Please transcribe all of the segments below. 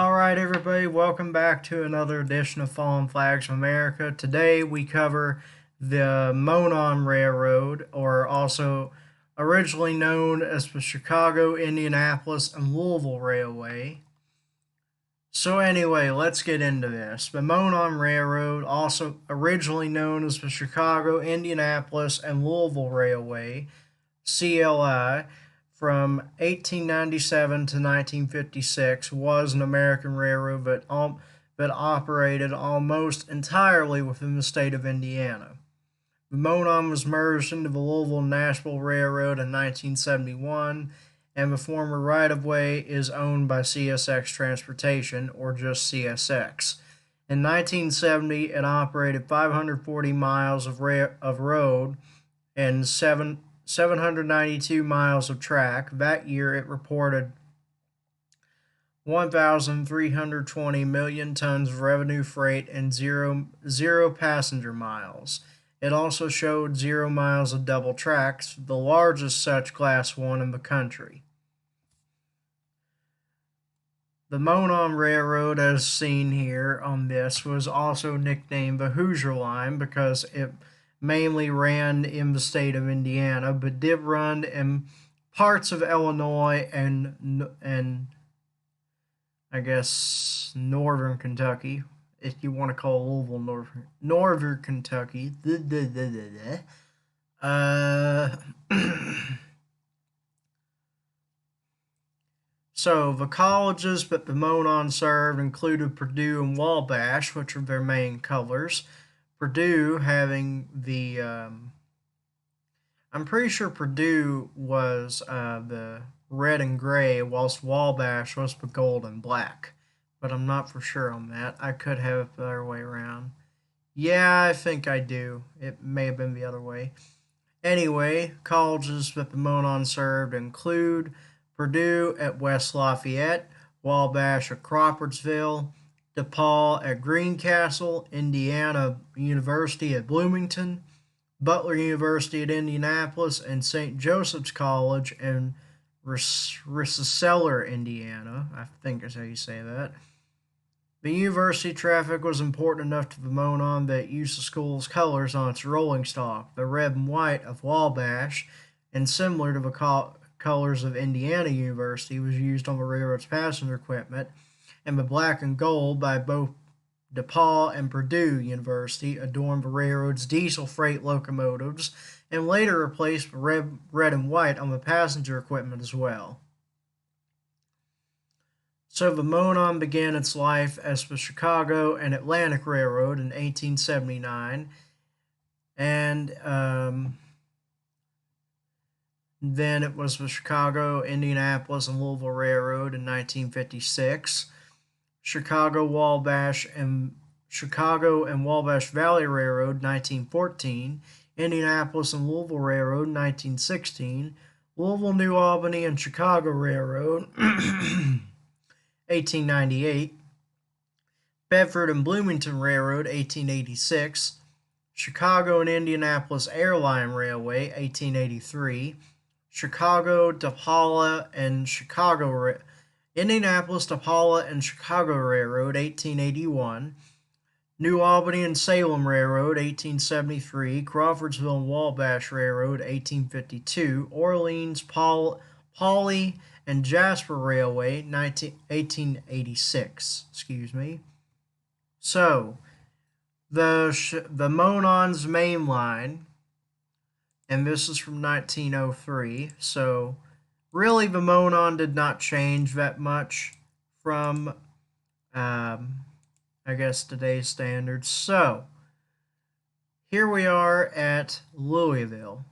Alright everybody, welcome back to another edition of Fallen Flags of America. Today we cover the Monon Railroad, or also originally known as the Chicago, Indianapolis, and Louisville Railway. So anyway, let's get into this. The Monon Railroad, also originally known as the Chicago, Indianapolis, and Louisville Railway, CLI, from 1897 to 1956, was an American railroad that operated almost entirely within the state of Indiana. The Monon was merged into the Louisville-Nashville Railroad in 1971, and the former right-of-way is owned by CSX Transportation, or just CSX. In 1970, it operated 540 miles of road and 792 miles of track. That year, it reported 1,320 million tons of revenue freight and zero passenger miles. It also showed 0 miles of double tracks, the largest such Class 1 in the country. The Monon Railroad, as seen here on this, was also nicknamed the Hoosier Line because it mainly ran in the state of Indiana, but did run in parts of Illinois and I guess northern Kentucky, if you want to call Louisville northern Kentucky. So the colleges that the Monon served included Purdue and Wabash, which are their main colors. Purdue having the, I'm pretty sure Purdue was the red and gray, whilst Wabash was the gold and black. But I'm not for sure on that. I could have it the other way around. Yeah, I think I do. It may have been the other way. Anyway, colleges that the Monon served include Purdue at West Lafayette, Wabash at Crawfordsville, DePaul at Greencastle, Indiana University at Bloomington, Butler University at Indianapolis, and St. Joseph's College in Rensselaer, Indiana. I think is how you say that. The university traffic was important enough to the Monon that it used the school's colors on its rolling stock, the red and white of Wabash, and similar to the colors of Indiana University, was used on the railroad's passenger equipment, and the black and gold by both DePaul and Purdue University adorned the railroad's diesel freight locomotives and later replaced the red and white on the passenger equipment as well. So the Monon began its life as the Chicago and Atlantic Railroad in 1879, and then it was the Chicago, Indianapolis, and Louisville Railroad in 1956. Chicago and Wabash Valley Railroad 1914, Indianapolis and Louisville Railroad 1916, Louisville, New Albany, and Chicago Railroad 1898, Bedford and Bloomington Railroad 1886, Chicago and Indianapolis Airline Railway 1883, Chicago, DePaul, and Indianapolis, DePaul, and Chicago Railroad, 1881. New Albany and Salem Railroad, 1873. Crawfordsville and Wabash Railroad, 1852. Orleans, Pauley, and Jasper Railway, 1886. Excuse me. So, the Monon's main line, and this is from 1903, so really, the Monon did not change that much from, I guess, today's standards. So, here we are at Louisville.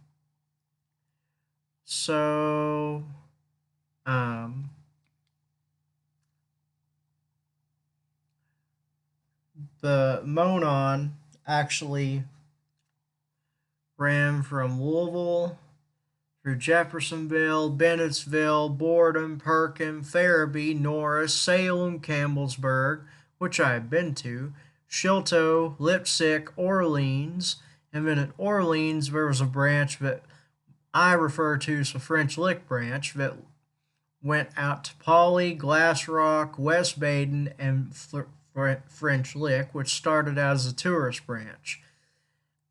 So, the Monon actually ran from Louisville through Jeffersonville, Bennettsville, Borden, Perkin, Farabee, Norris, Salem, Campbellsburg, which I have been to, Sholto, Leipzig, Orleans, and then at Orleans there was a branch that I refer to as the French Lick branch that went out to Pauley, Glass Rock, West Baden, and French Lick, which started as a tourist branch.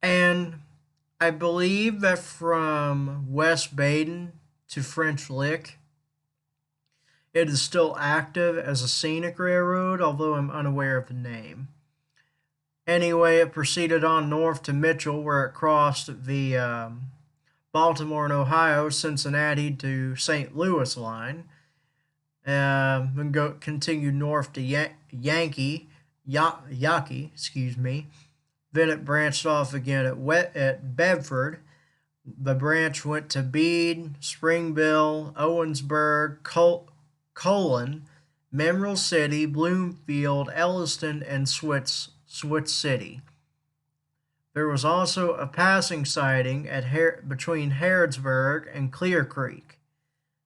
And I believe that from West Baden to French Lick, it is still active as a scenic railroad, although I'm unaware of the name. Anyway, it proceeded on north to Mitchell, where it crossed the Baltimore and Ohio, Cincinnati to St. Louis line. Then continued north to Yaqui, excuse me. Then it branched off again at Bedford. The branch went to Bede, Springville, Owensburg, Colon, Mineral City, Bloomfield, Elliston, and Switz City. There was also a passing siding between Harrodsburg and Clear Creek.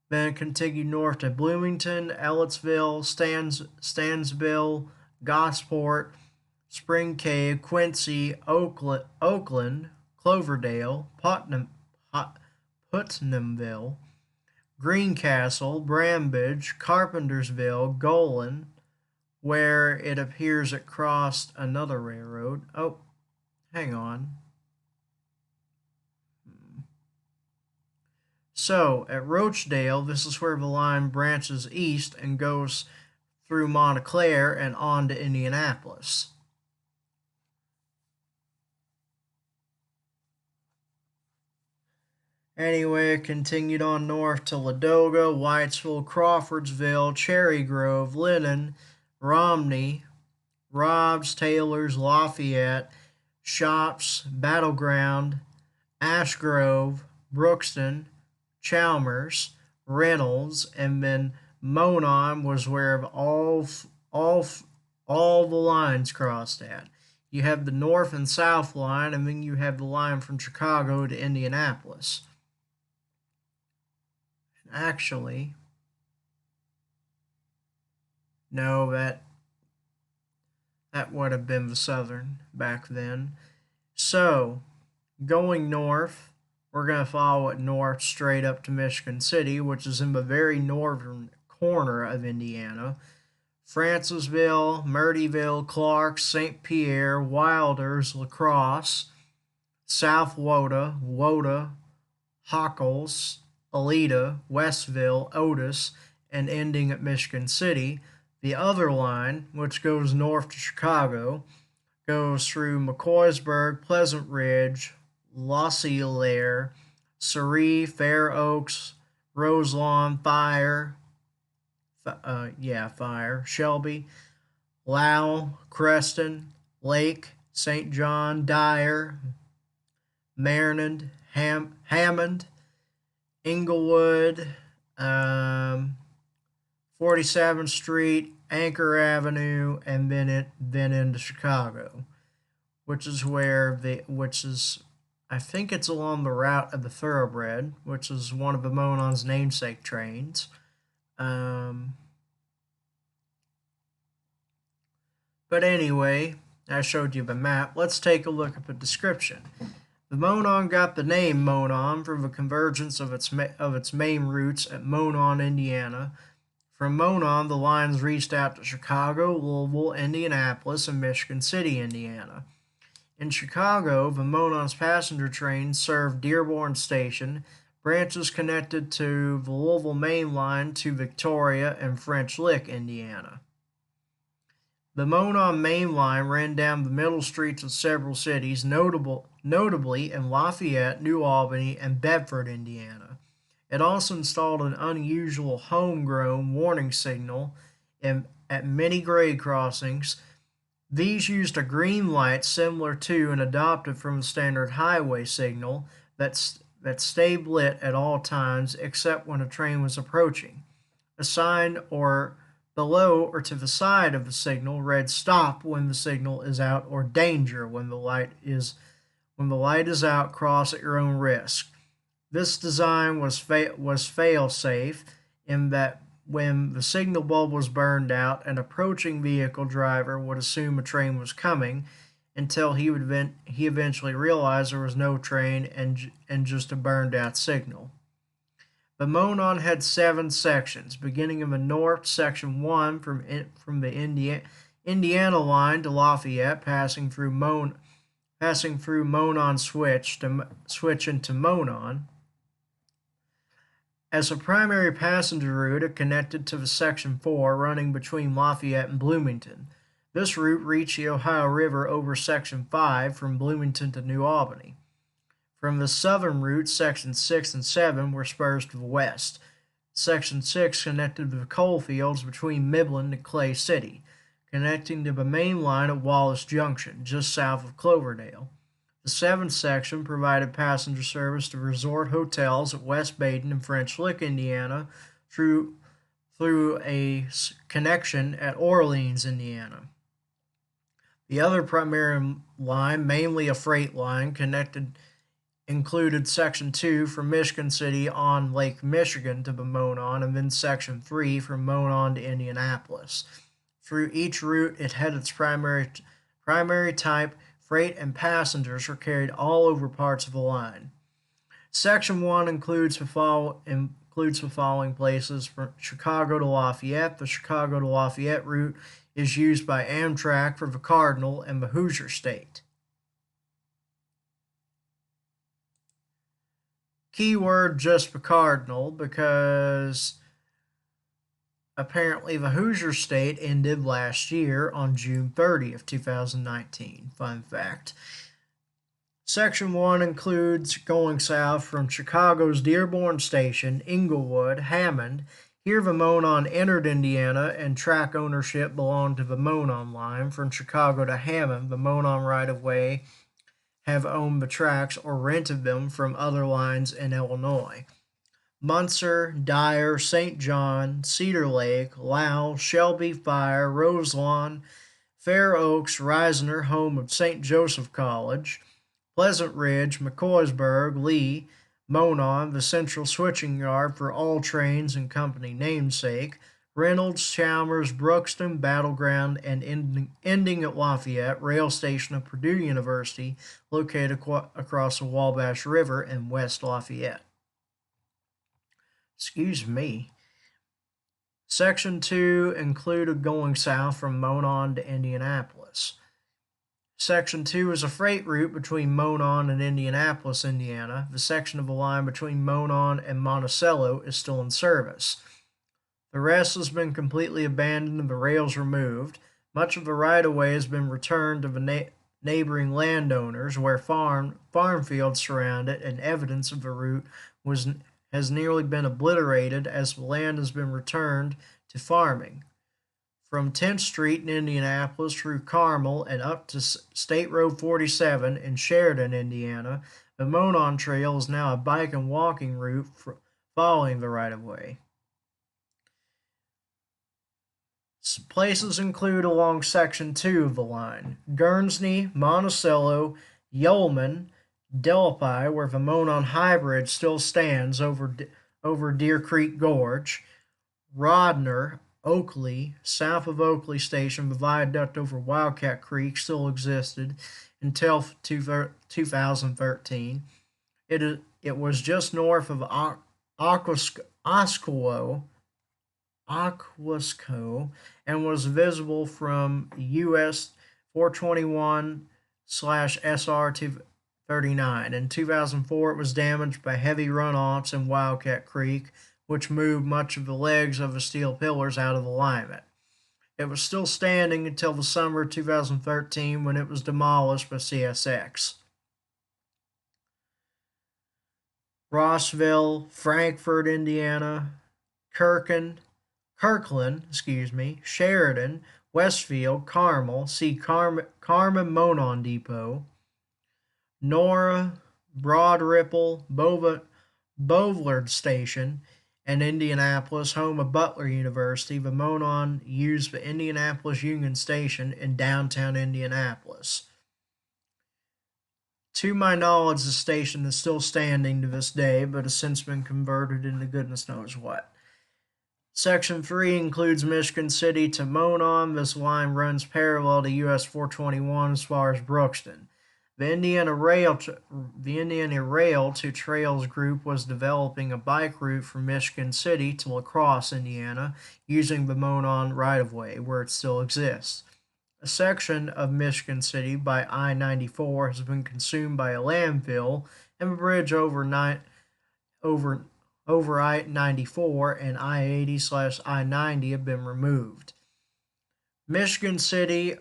Then it continued north to Bloomington, Ellettsville, Stansville, Gosport, Spring Cave, Quincy, Oakland, Cloverdale, Putnamville, Greencastle, Brambridge, Carpentersville, Golan, where it appears it crossed another railroad. Oh, hang on. So, at Rochdale, this is where the line branches east and goes through Montclair and on to Indianapolis. Anyway, it continued on north to Ladoga, Whitesville, Crawfordsville, Cherry Grove, Lennon, Romney, Robs, Taylors, Lafayette, Shops, Battleground, Ashgrove, Brookston, Chalmers, Reynolds, and then Monon was where all the lines crossed at. You have the north and south line, and then you have the line from Chicago to Indianapolis. Actually, no, that would have been the southern back then. So, going north, we're going to follow it north straight up to Michigan City, which is in the very northern corner of Indiana. Francisville, Murdyville, Clark, St. Pierre, Wilders, La Crosse, South Woda, Hockles, Aleta, Westville, Otis, and ending at Michigan City. The other line, which goes north to Chicago, goes through McCoysburg, Pleasant Ridge, Lossielaire, Surrey, Fair Oaks, Roselawn, Fire, Shelby, Lau, Creston, Lake, St. John, Dyer, Maryland, Hammond, Inglewood, 47th Street, Anchor Avenue, and then into Chicago, which is I think it's along the route of the Thoroughbred, which is one of the Monon's namesake trains. But anyway, I showed you the map. Let's take a look at the description. The Monon got the name Monon from the convergence of its main routes at Monon, Indiana. From Monon, the lines reached out to Chicago, Louisville, Indianapolis, and Michigan City, Indiana. In Chicago, the Monon's passenger trains served Dearborn Station. Branches connected to the Louisville Main Line to Victoria and French Lick, Indiana. The Monon Main Line ran down the middle streets of several cities, notably in Lafayette, New Albany, and Bedford, Indiana. It also installed an unusual homegrown warning signal at many grade crossings. These used a green light similar to and adopted from the standard highway signal that stayed lit at all times except when a train was approaching. A sign or below or to the side of the signal read "Stop" when the signal is out, or "Danger" when the light is out, cross at your own risk. This design was fail-safe in that when the signal bulb was burned out, an approaching vehicle driver would assume a train was coming until he eventually realized there was no train and just a burned out signal. But Monon had 7 sections, beginning in the north, Section 1 from the Indiana line to Lafayette, passing through Monon switch into Monon. As a primary passenger route, it connected to the Section 4 running between Lafayette and Bloomington. This route reached the Ohio River over Section 5 from Bloomington to New Albany. From the southern route, Sections 6 and 7 were spurs to the west. Section 6 connected to the coal fields between Midland and Clay City, connecting to the main line at Wallace Junction, just south of Cloverdale. The 7th section provided passenger service to resort hotels at West Baden and French Lick, Indiana, through a connection at Orleans, Indiana. The other primary line, mainly a freight line, included Section 2 from Michigan City on Lake Michigan to Monon, and then Section 3 from Monon to Indianapolis. Through each route, it had its primary type. Freight and passengers were carried all over parts of the line. Section 1 includes the following places: from Chicago to Lafayette. The Chicago to Lafayette route is used by Amtrak for the Cardinal and the Hoosier State. Keyword just the Cardinal, because apparently the Hoosier State ended last year on June 30th, 2019. Fun fact. Section 1 includes going south from Chicago's Dearborn Station, Englewood, Hammond. Here the Monon entered Indiana and track ownership belonged to the Monon line. From Chicago to Hammond, the Monon right-of-way have owned the tracks or rented them from other lines in Illinois. Munster, Dyer, St. John, Cedar Lake, Lau, Shelby, Fire, Roselawn, Fair Oaks, Risner, home of St. Joseph College, Pleasant Ridge, McCoysburg, Lee, Monon, the central switching yard for all trains and company namesake, Reynolds, Chalmers, Brookston, Battleground, and ending at Lafayette, rail station of Purdue University, located across the Wabash River in West Lafayette. Excuse me. Section 2 included going south from Monon to Indianapolis. Section 2 is a freight route between Monon and Indianapolis, Indiana. The section of the line between Monon and Monticello is still in service. The rest has been completely abandoned and the rails removed. Much of the right-of-way has been returned to the neighboring landowners, where farm fields surround it, and evidence of the route has nearly been obliterated as the land has been returned to farming. From 10th Street in Indianapolis through Carmel and up to State Road 47 in Sheridan, Indiana, the Monon Trail is now a bike and walking route following the right-of-way. Places include along Section 2 of the line: Guernsey, Monticello, Yeoman, Delphi, where the Monon High Bridge still stands over Deer Creek Gorge, Rodner, Oakley. South of Oakley Station, the viaduct over Wildcat Creek still existed until 2013. It was just north of Aquasco and was visible from US 421/SR 39. In 2004, it was damaged by heavy runoffs in Wildcat Creek, which moved much of the legs of the steel pillars out of alignment. It was still standing until the summer of 2013, when it was demolished by CSX. Rossville, Frankfort, Indiana, Kirkland, Sheridan, Westfield, Carmel, see Carmen Monon Depot, Nora, Broad Ripple, Boulevard Station, and Indianapolis, home of Butler University. The Monon used the Indianapolis Union Station in downtown Indianapolis. To my knowledge, the station is still standing to this day, but has since been converted into goodness knows what. Section 3 includes Michigan City to Monon. This line runs parallel to US 421 as far as Brookston. The Indiana Rail to Trails group was developing a bike route from Michigan City to La Crosse, Indiana, using the Monon right-of-way, where it still exists. A section of Michigan City by I-94 has been consumed by a landfill, and the bridge over over I-94 and I-80/I-90 have been removed. Michigan City,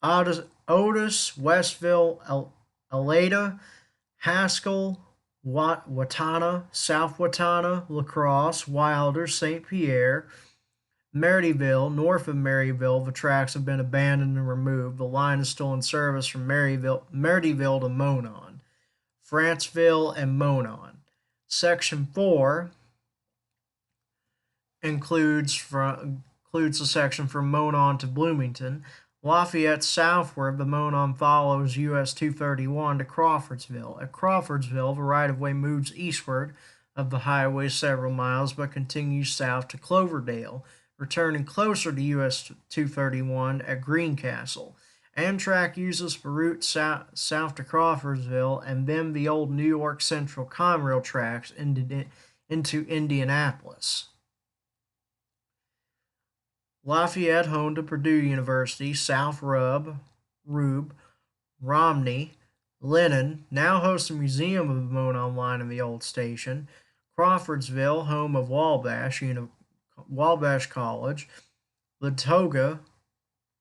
Otis, Westville, Aleta, Haskell, Watana, South Watana, La Crosse, Wilder, St. Pierre, Maryville. North of Maryville, the tracks have been abandoned and removed. The line is still in service from Maryville to Monon, Franceville, and Monon. Section 4 includes a section from Monon to Bloomington. Lafayette southward, the Monon follows US 231 to Crawfordsville. At Crawfordsville, the right-of-way moves eastward of the highway several miles but continues south to Cloverdale, returning closer to US 231 at Greencastle. Amtrak uses the route south to Crawfordsville and then the old New York Central Conrail tracks into Indianapolis. Lafayette, home to Purdue University, South Rube, Romney, Lennon, now hosts a museum of the Monon line in the old station. Crawfordsville, home of Wabash College, Latoga,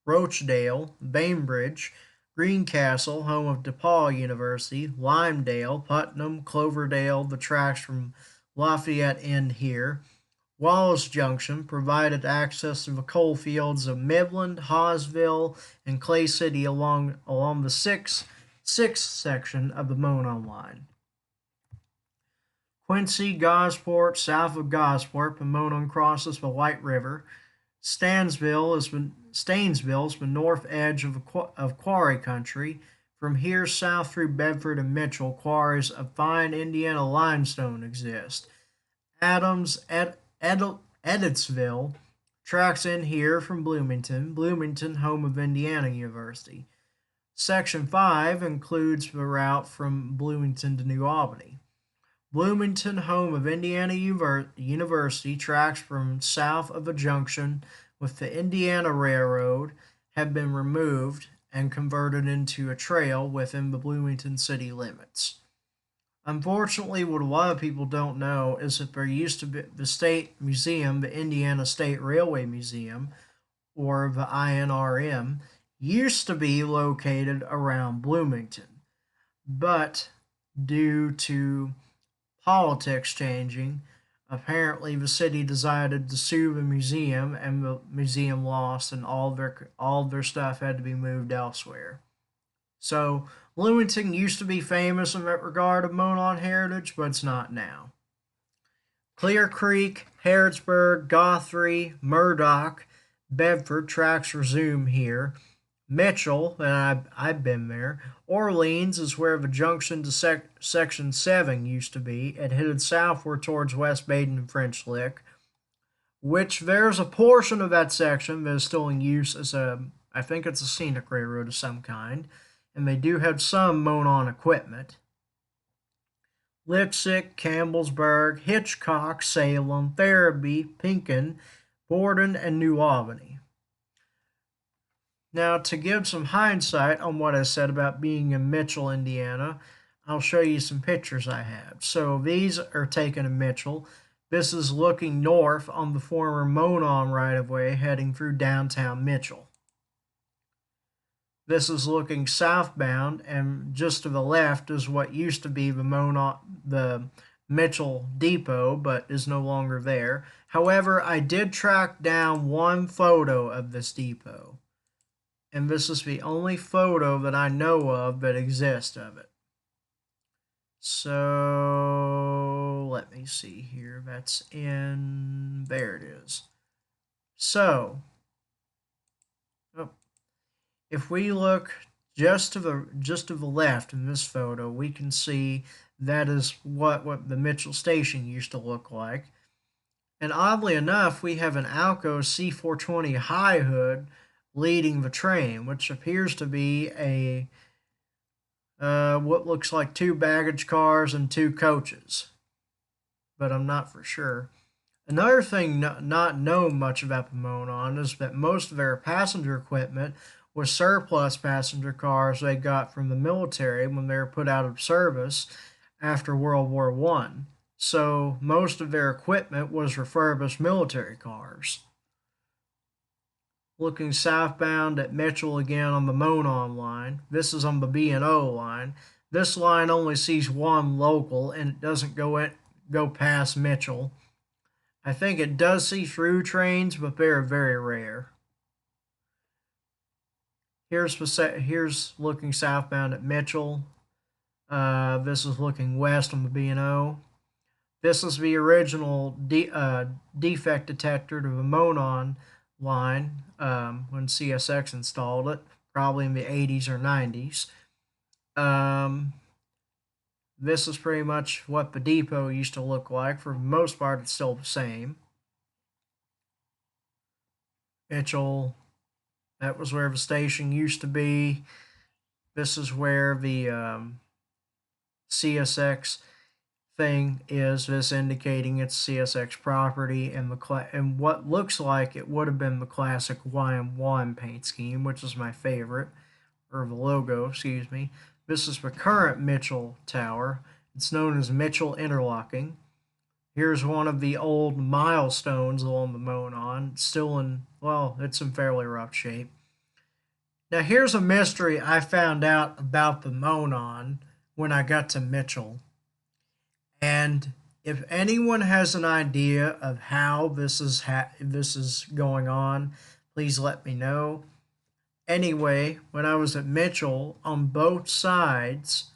Rochdale, Bainbridge, Greencastle, home of DePaul University, Limedale, Putnam, Cloverdale. The tracks from Lafayette end here. Wallace Junction provided access to the coal fields of Midland, Hawesville, and Clay City along the sixth section of the Monon line. Quincy, Gosport, south of Gosport, the Monon crosses the White River. Stainesville is the north edge of quarry country. From here south through Bedford and Mitchell, quarries of fine Indiana limestone exist. Adams, Editsville tracks in here from Bloomington, home of Indiana University. Section 5 includes the route from Bloomington to New Albany. Bloomington, home of Indiana University, tracks from south of the junction with the Indiana Railroad have been removed and converted into a trail within the Bloomington city limits. Unfortunately, what a lot of people don't know is that there used to be the state museum, the Indiana State Railway Museum, or the INRM, used to be located around Bloomington. But due to politics changing, apparently the city decided to sue the museum, and the museum lost, and all of their stuff had to be moved elsewhere. So Bloomington used to be famous in that regard of Monon heritage, but it's not now. Clear Creek, Harrodsburg, Guthrie, Murdoch, Bedford tracks resume here. Mitchell, and I've been there. Orleans is where the junction to Section 7 used to be. It headed southward towards West Baden and French Lick, which there's a portion of that section that is still in use as I think it's a scenic railroad of some kind, and they do have some Monon equipment. Leipzig, Campbellsburg, Hitchcock, Salem, Farabee, Pinkin, Borden, and New Albany. Now, to give some hindsight on what I said about being in Mitchell, Indiana, I'll show you some pictures I have. So these are taken in Mitchell. This is looking north on the former Monon right-of-way heading through downtown Mitchell. This is looking southbound, and just to the left is what used to be the Mitchell Depot, but is no longer there. However, I did track down one photo of this depot, and this is the only photo that I know of that exists of it. So let me see here. There it is. So if we look just to the left in this photo, we can see that is what the Mitchell station used to look like. And oddly enough, we have an Alco C420 high hood leading the train, which appears to be a what looks like 2 baggage cars and 2 coaches, but I'm not for sure. Another thing not known much about Pomonon is that most of their passenger equipment was surplus passenger cars they got from the military when they were put out of service after World War One. So most of their equipment was refurbished military cars. Looking southbound at Mitchell again on the Monon line. This is on the B&O line. This line only sees one local and it doesn't go past Mitchell. I think it does see through trains, but they're very rare. Here's looking southbound at Mitchell. This is looking west on the B&O. This is the original defect detector to the Monon line when CSX installed it, probably in the 80s or 90s. This is pretty much what the depot used to look like. For the most part, it's still the same. Mitchell, that was where the station used to be. This is where the CSX thing is. This indicating it's CSX property, and and what looks like it would have been the classic YM1 paint scheme, which is my favorite, or the logo, excuse me. This is the current Mitchell Tower. It's known as Mitchell Interlocking. Here's one of the old milestones along the Monon. Still in, well, it's in fairly rough shape. Now, here's a mystery I found out about the Monon when I got to Mitchell. And if anyone has an idea of how this is going on, please let me know. Anyway, when I was at Mitchell, on both sides,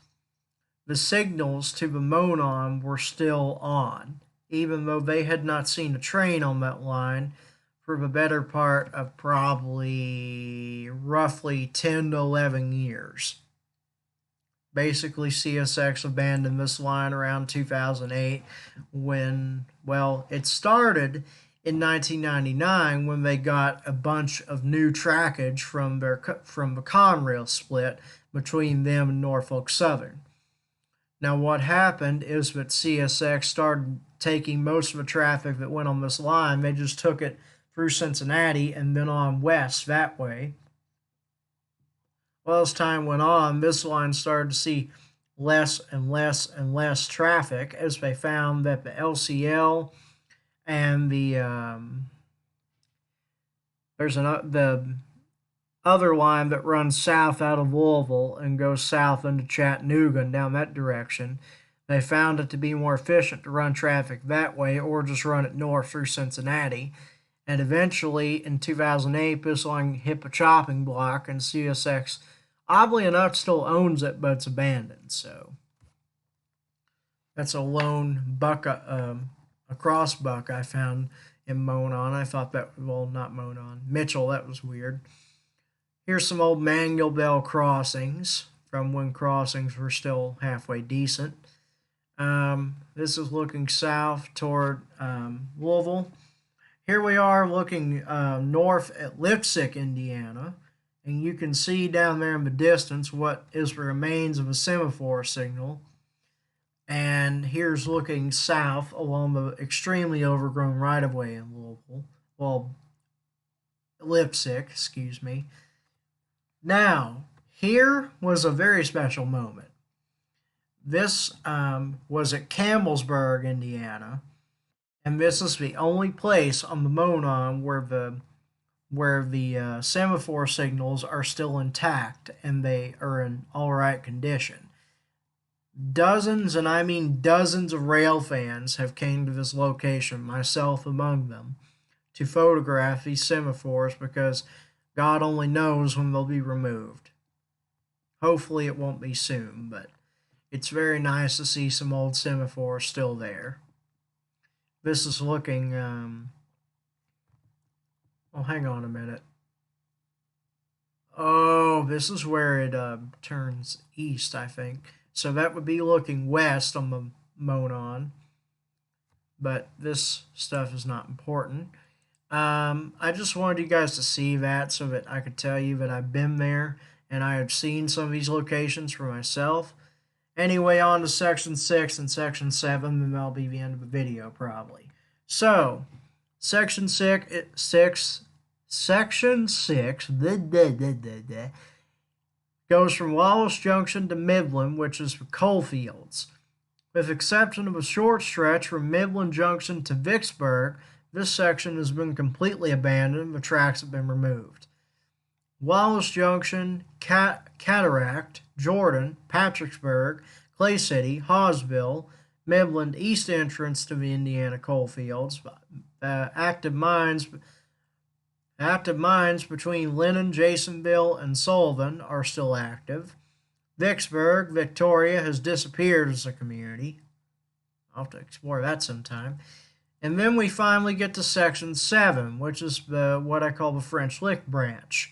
the signals to the Monon were still on, even though they had not seen a train on that line for the better part of probably roughly 10 to 11 years. Basically, CSX abandoned this line around 2008 when, well, it started in 1999 when they got a bunch of new trackage from the Conrail split between them and Norfolk Southern. Now, what happened is that CSX started taking most of the traffic that went on this line. They just took it through Cincinnati and then on west that way. Well, as time went on, this line started to see less and less and less traffic as they found that the LCL and the other line that runs south out of Louisville and goes south into Chattanooga and down that direction. They found it to be more efficient to run traffic that way or just run it north through Cincinnati. And eventually, in 2008, this line hit the chopping block, and CSX, oddly enough, still owns it, but it's abandoned. So that's a lone buck, a cross buck I found in Monon. I thought that, well, not Monon, Mitchell. That was weird. Here's some old manual bell crossings from when crossings were still halfway decent. This is looking south toward Louisville. Here we are looking north at Leipzig, Indiana, and you can see down there in the distance what is the remains of a semaphore signal. And here's looking south along the extremely overgrown right-of-way in Louisville. Well, Leipzig, excuse me. Now, here was a very special moment. This was at Campbellsburg, Indiana, and this is the only place on the Monon where the semaphore signals are still intact and they are in all right condition. Dozens, and I mean dozens, of rail fans have came to this location, myself among them, to photograph these semaphores because God only knows when they'll be removed. Hopefully it won't be soon, but it's very nice to see some old semaphores still there. This is looking, oh, hang on a minute. Oh, this is where it turns east, I think. So that would be looking west on the Monon, but this stuff is not important. I just wanted you guys to see that so that I could tell you that I've been there and I have seen some of these locations for myself. Anyway, on to Section 6 and Section 7, and that'll be the end of the video probably. So, Section 6 goes from Wallace Junction to Midland, which is for coal fields. With exception of a short stretch from Midland Junction to Vicksburg, this section has been completely abandoned and the tracks have been removed. Wallace Junction, Cataract, Jordan, Patricksburg, Clay City, Hawesville, Midland east entrance to the Indiana coal fields. Active mines between Lennon, Jasonville, and Sullivan are still active. Vicksburg, Victoria has disappeared as a community. I'll have to explore that sometime. And then we finally get to Section 7, which is what I call the French Lick branch.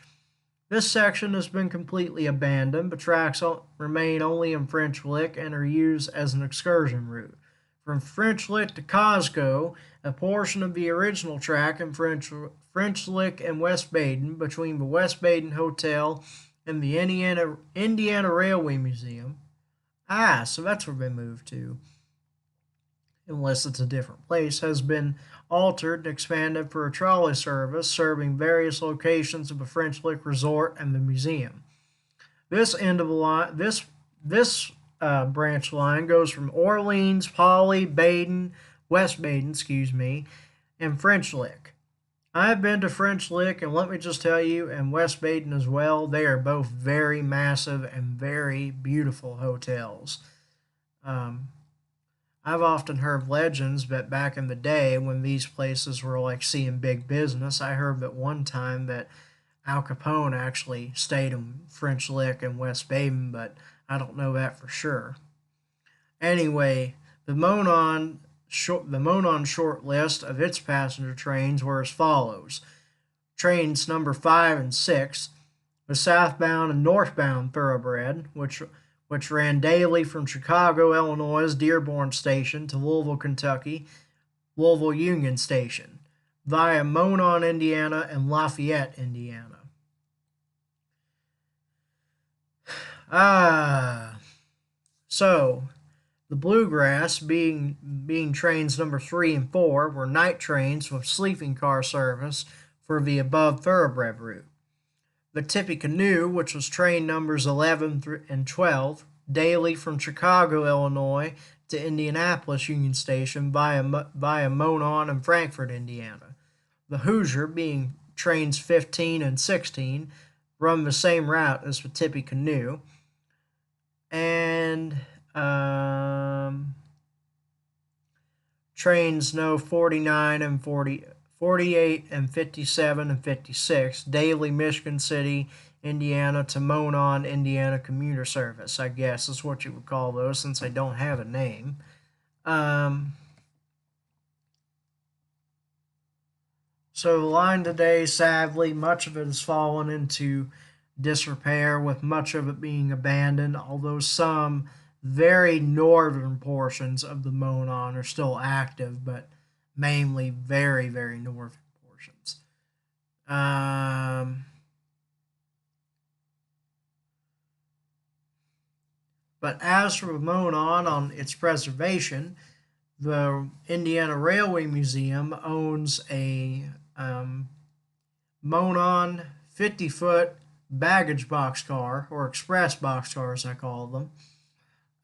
This section has been completely abandoned, but tracks remain only in French Lick and are used as an excursion route. From French Lick to Cosco, a portion of the original track in French Lick and West Baden, between the West Baden Hotel and the Indiana Railway Museum. So that's where they moved to. Unless it's a different place, has been altered and expanded for a trolley service serving various locations of the French Lick Resort and the museum. This end of the line, this branch line goes from Orleans, Pauley, Baden, West Baden, and French Lick. I've been to French Lick, and let me just tell you, and West Baden as well, they are both very massive and very beautiful hotels. I've often heard legends that back in the day when these places were like seeing big business, I heard that one time that Al Capone actually stayed in French Lick and West Baden, but I don't know that for sure. Anyway, the Monon short list of its passenger trains were as follows. Trains number 5 and 6, the southbound and northbound thoroughbred, which ran daily from Chicago, Illinois' Dearborn Station to Louisville, Kentucky, Louisville Union Station, via Monon, Indiana, and Lafayette, Indiana. So the Bluegrass, being trains number 3 and 4, were night trains with sleeping car service for the above thoroughbred route. The Tippecanoe, which was train numbers 11 and 12, daily from Chicago, Illinois to Indianapolis Union Station via Monon and Frankfort, Indiana. The Hoosier, being trains 15 and 16, run the same route as the Tippecanoe. And trains no 49 and 48 and 57 and 56, daily Michigan City, Indiana to Monon, Indiana commuter service, I guess is what you would call those since they don't have a name. So the line today, sadly, much of it has fallen into disrepair, with much of it being abandoned, although some very northern portions of the Monon are still active, but mainly very, very northern portions. But as for Monon on its preservation, the Indiana Railway Museum owns a Monon 50-foot baggage boxcar, or express boxcar as I call them,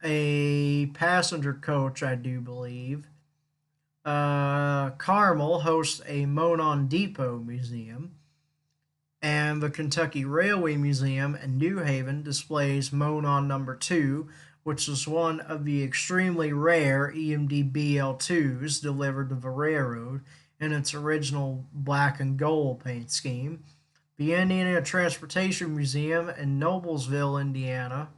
a passenger coach, I do believe. Carmel hosts a Monon Depot Museum, and the Kentucky Railway Museum in New Haven displays Monon number 2, which is one of the extremely rare EMD BL2s delivered to the railroad in its original black and gold paint scheme. The Indiana Transportation Museum in Noblesville, Indiana,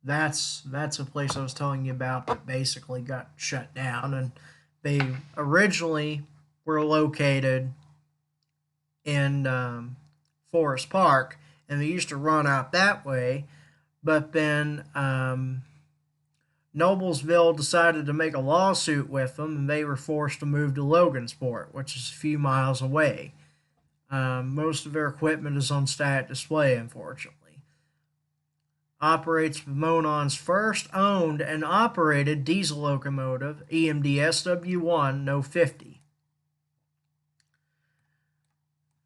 that's a place I was telling you about that basically got shut down, and they originally were located in Forest Park, and they used to run out that way, but then Noblesville decided to make a lawsuit with them, and they were forced to move to Logansport, which is a few miles away. Most of their equipment is on static display, unfortunately. operates Monon's first owned and operated diesel locomotive, EMD SW1 No 50.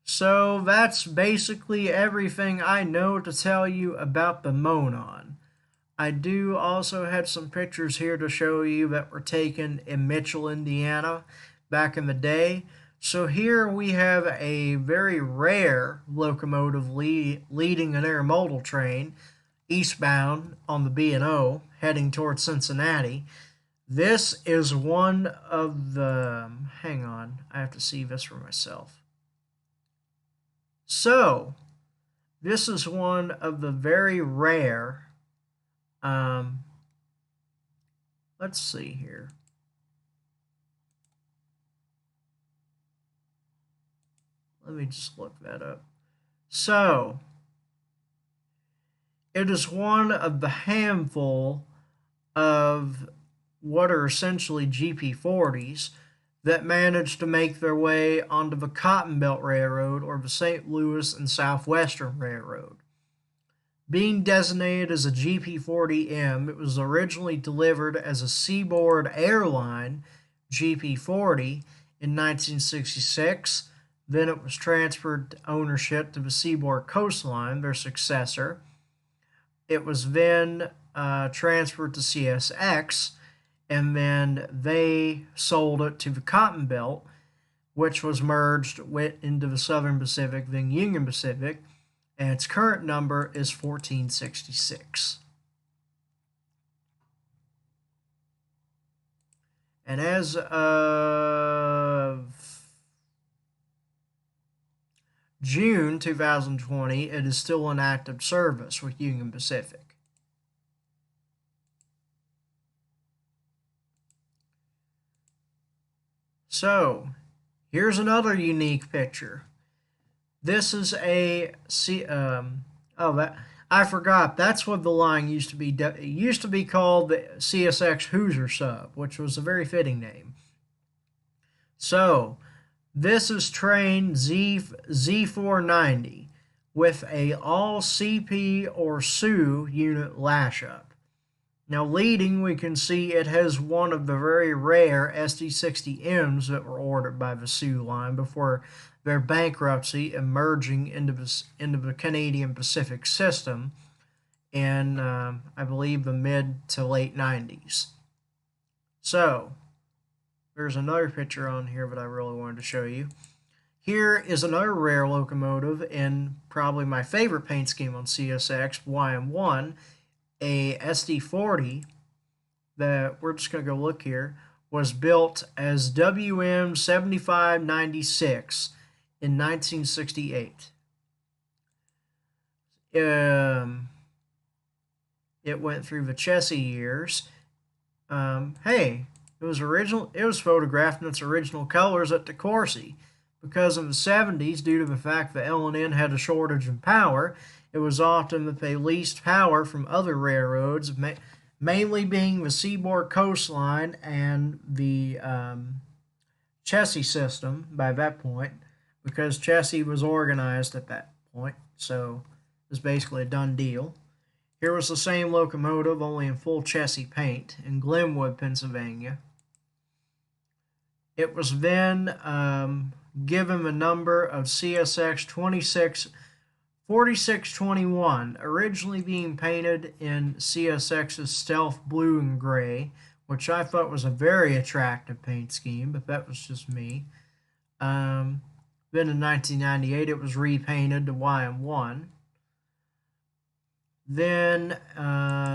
So that's basically everything I know to tell you about the Monon. I do also have some pictures here to show you that were taken in Mitchell, Indiana back in the day. So here we have a very rare locomotive leading an intermodal train eastbound on the B&O heading towards Cincinnati. This is one of the, hang on, I have to see this for myself. So, this is one of the very rare, let's see here. Let me just look that up. So, it is one of the handful of what are essentially GP40s that managed to make their way onto the Cotton Belt Railroad or the St. Louis and Southwestern Railroad. Being designated as a GP40M, it was originally delivered as a Seaboard Airline GP40 in 1966. Then it was transferred ownership to the Seaboard Coastline, their successor. It was then transferred to CSX, and then they sold it to the Cotton Belt, which was merged into the Southern Pacific, then Union Pacific, and its current number is 1466. And as of June 2020, it is still in active service with Union Pacific. So, here's another unique picture. This is I forgot. That's what the line used to be. It used to be called the CSX Hoosier Sub, which was a very fitting name. So, this is train Z490 with a all CP or SU unit lash up. Now, leading, we can see it has one of the very rare SD60Ms that were ordered by the SU line before their bankruptcy and merging into the Canadian Pacific system in, I believe, the mid to late 90s. So, there's another picture on here that I really wanted to show you. Here is another rare locomotive in probably my favorite paint scheme on CSX, YM1, a SD40 that we're just going to go look here, was built as WM7596 in 1968. It went through the Chessie years. Hey, it was photographed in its original colors at DeCourcy. Because in the 70s, due to the fact that L&N had a shortage of power, it was often that they leased power from other railroads, mainly being the Seaboard Coastline and the Chessie system by that point, because Chessie was organized at that point, so it was basically a done deal. Here was the same locomotive, only in full Chessie paint, in Glenwood, Pennsylvania. It was then given the number of CSX 4621, originally being painted in CSX's stealth blue and gray, which I thought was a very attractive paint scheme, but that was just me. Then in 1998, it was repainted to YM1. Then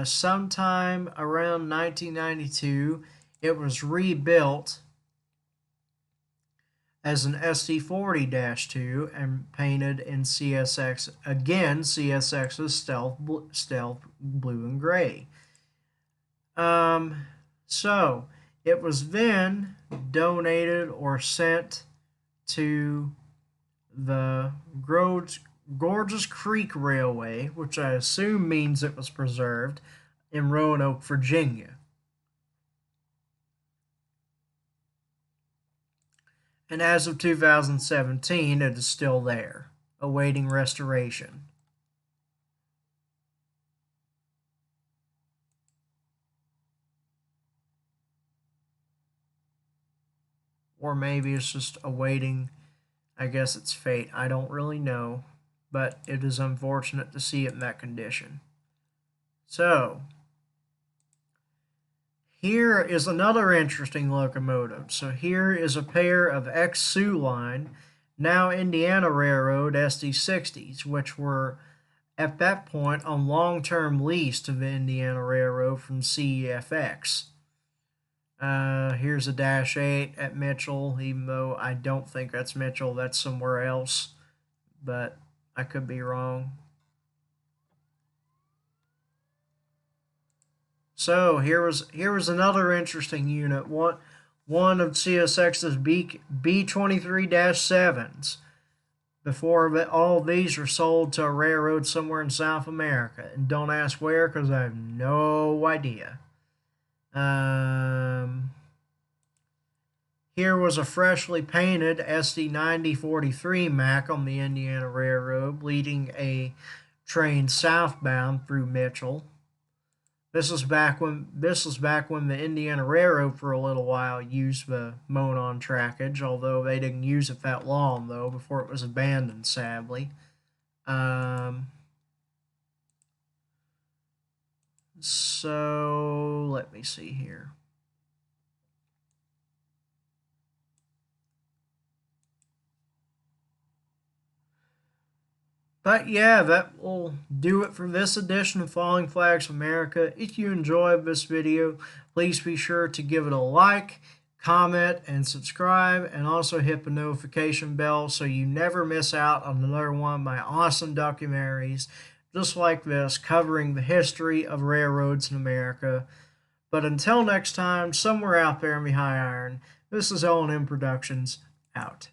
sometime around 1992, it was rebuilt as an SD40-2 and painted in CSX, again, CSX's stealth blue and gray. So, it was then donated or sent to the Gorges Creek Railway, which I assume means it was preserved, in Roanoke, Virginia. And as of 2017, it is still there, awaiting restoration. or maybe it's just awaiting, I guess, its fate. I don't really know, but it is unfortunate to see it in that condition. So, here is another interesting locomotive. So here is a pair of ex-Sioux Line, now Indiana Railroad SD60s, which were at that point on long-term lease to the Indiana Railroad from CEFX. Here's a Dash 8 at Mitchell, even though I don't think that's Mitchell, that's somewhere else, but I could be wrong. So here was another interesting unit. One of CSX's B23-7s. Before all these were sold to a railroad somewhere in South America, and don't ask where because I have no idea. Here was a freshly painted SD9043 Mac on the Indiana Railroad, leading a train southbound through Mitchell. This was back when the Indiana Railroad for a little while used the Monon trackage, although they didn't use it that long though before it was abandoned, sadly. So let me see here. But yeah, that will do it for this edition of Falling Flags America. If you enjoyed this video, please be sure to give it a like, comment, and subscribe, and also hit the notification bell so you never miss out on another one of my awesome documentaries just like this covering the history of railroads in America. But until next time, somewhere out there in the high iron, this is O&M Productions, out.